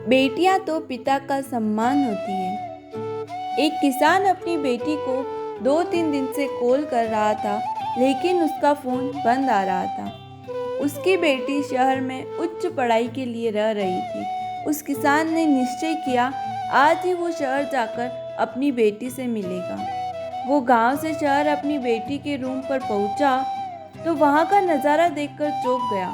बेटियां तो पिता का सम्मान होती हैं। एक किसान अपनी बेटी को 2-3 दिन से कॉल कर रहा था, लेकिन उसका फ़ोन बंद आ रहा था। उसकी बेटी शहर में उच्च पढ़ाई के लिए रह रही थी। उस किसान ने निश्चय किया, आज ही वो शहर जाकर अपनी बेटी से मिलेगा। वो गांव से शहर अपनी बेटी के रूम पर पहुंचा तो वहां का नज़ारा देखकर चौंक गया।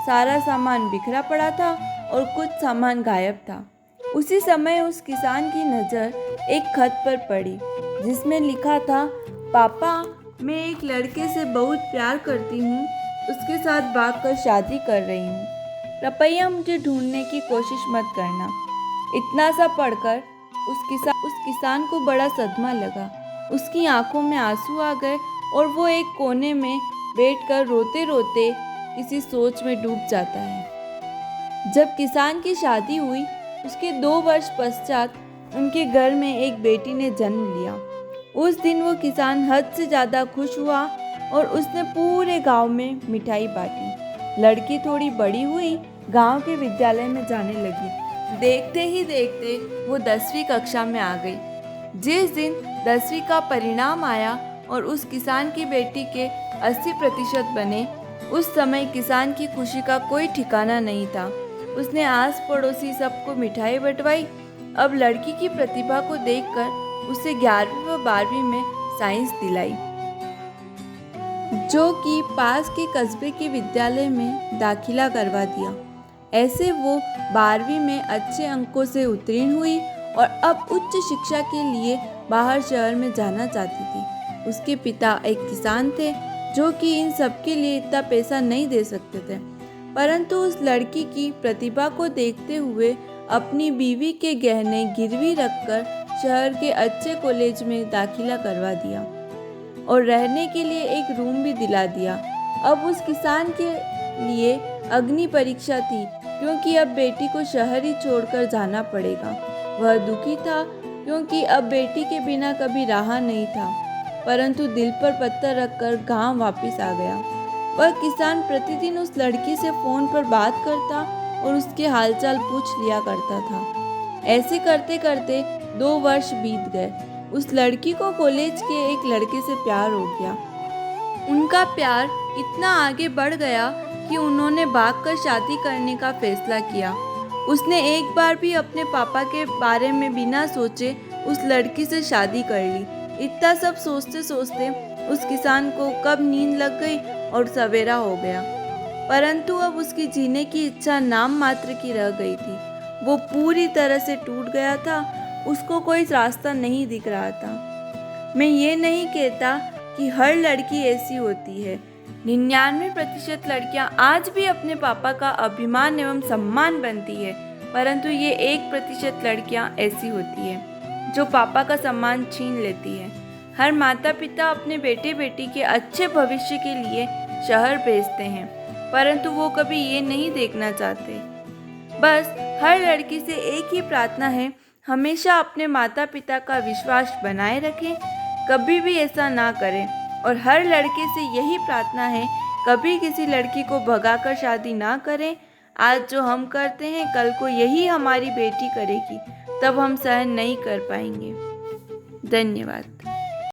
सारा सामान बिखरा पड़ा था और कुछ सामान गायब था। उसी समय उस किसान की नज़र एक खत पर पड़ी, जिसमें लिखा था, पापा, मैं एक लड़के से बहुत प्यार करती हूँ, उसके साथ भागकर शादी कर रही हूँ। कृपया मुझे ढूंढने की कोशिश मत करना। इतना सा पढ़कर उस किसान को बड़ा सदमा लगा। उसकी आंखों में आंसू आ गए और वो एक कोने में बैठकर रोते रोते किसी सोच में डूब जाता है। जब किसान की शादी हुई, उसके 2 वर्ष पश्चात उनके घर में एक बेटी ने जन्म लिया। उस दिन वो किसान हद से ज़्यादा खुश हुआ और उसने पूरे गांव में मिठाई बांटी। लड़की थोड़ी बड़ी हुई, गांव के विद्यालय में जाने लगी। देखते ही देखते वो 10वीं कक्षा में आ गई। जिस दिन 10वीं का परिणाम आया और उस किसान की बेटी के 80% बने, उस समय किसान की खुशी का कोई ठिकाना नहीं था। उसने आस पड़ोसी सबको मिठाई बंटवाई। अब लड़की की प्रतिभा को देखकर उसे 11वीं व 12वीं में साइंस दिलाई, जो कि पास के कस्बे के विद्यालय में दाखिला करवा दिया। ऐसे वो 12वीं में अच्छे अंकों से उत्तीर्ण हुई और अब उच्च शिक्षा के लिए बाहर शहर में जाना चाहती थी। उसके पिता एक किसान थे, जो कि इन सब के लिए इतना पैसा नहीं दे सकते थे, परंतु उस लड़की की प्रतिभा को देखते हुए अपनी बीवी के गहने गिरवी रखकर शहर के अच्छे कॉलेज में दाखिला करवा दिया और रहने के लिए एक रूम भी दिला दिया। अब उस किसान के लिए अग्नि परीक्षा थी, क्योंकि अब बेटी को शहर ही छोड़कर जाना पड़ेगा। वह दुखी था, क्योंकि अब बेटी के बिना कभी रहा नहीं था, परंतु दिल पर पत्थर रखकर गांव वापस आ गया। वह किसान प्रतिदिन उस लड़की से फ़ोन पर बात करता और उसके हालचाल पूछ लिया करता था। ऐसे करते करते 2 वर्ष बीत गए। उस लड़की को कॉलेज के एक लड़के से प्यार हो गया। उनका प्यार इतना आगे बढ़ गया कि उन्होंने भागकर शादी करने का फैसला किया। उसने एक बार भी अपने पापा के बारे में बिना सोचे उस लड़की से शादी कर ली। इतना सब सोचते सोचते उस किसान को कब नींद लग गई और सवेरा हो गया, परंतु अब उसकी जीने की इच्छा नाम मात्र की रह गई थी। वो पूरी तरह से टूट गया था। उसको कोई रास्ता नहीं दिख रहा था। मैं ये नहीं कहता कि हर लड़की ऐसी होती है। 99% लड़कियां आज भी अपने पापा का अभिमान एवं सम्मान बनती है, परंतु ये 1% लड़कियां ऐसी होती है जो पापा का सम्मान छीन लेती है। हर माता पिता अपने बेटे बेटी के अच्छे भविष्य के लिए शहर भेजते हैं, परंतु वो कभी ये नहीं देखना चाहते। बस हर लड़की से एक ही प्रार्थना है, हमेशा अपने माता पिता का विश्वास बनाए रखें, कभी भी ऐसा ना करें। और हर लड़के से यही प्रार्थना है, कभी किसी लड़की को भगाकर शादी ना करें। आज जो हम करते हैं, कल को यही हमारी बेटी करेगी, तब हम सहन नहीं कर पाएंगे। धन्यवाद।